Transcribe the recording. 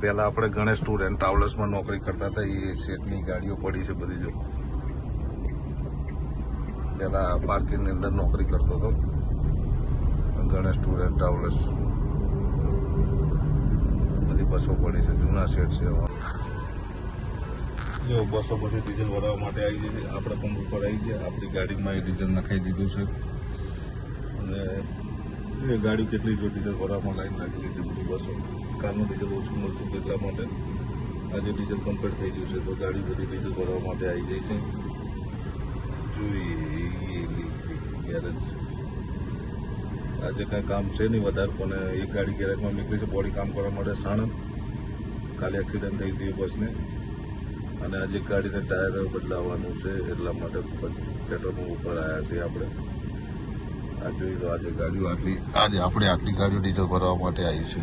પહેલા આપણે Ganesh tour and ટ્રાવેલ્સમાં નોકરી કરતા હતા. એ શેઠની ગાડીઓ પડી છે બધી. જો પહેલા પાર્કિંગની અંદર નોકરી કરતો હતો ગણેશ ટૂર એન્ડ ટ્રાવેલ્સ. બધી બસો પડી છે, જૂના શેઠ છે. જો બસો બધી ડીઝલ ભરાવવા માટે આવી ગઈ છે. આપણે પંપ ઉપર આવી ગયા, આપણી ગાડીમાં એ ડીઝલ નખાઈ દીધું છે. અને એ ગાડી કેટલી જો ડીઝલ ભરવામાં લાઈન લાગેલી છે. બધી બસો કારનું ડીઝલ ઓછું મળતું એટલા માટે આજે ડીઝલ કમ્પ્લીટ થઈ ગયું છે. તો ગાડી બધી ડીઝલ ભરવા માટે આવી ગઈ છે. જોઈએ ગેરેજ આજે કાંઈ કામ છે નહીં વધારે, પણ એક ગાડી ગેરેજમાં નીકળી છે બોડી કામ કરવા માટે સાણંદ. કાલે એક્સિડન્ટ થઈ ગયું બસને, અને આજે ગાડીને ટાયર બદલાવવાનું છે એટલા માટે પેટ્રોલ પંપ ઉપર આવ્યા છીએ આપણે. આ જોઈ લો આજે ગાડીઓ આટલી, આજે આપણે આટલી ગાડીઓ ડીઝલ ભરવા માટે આવી છે.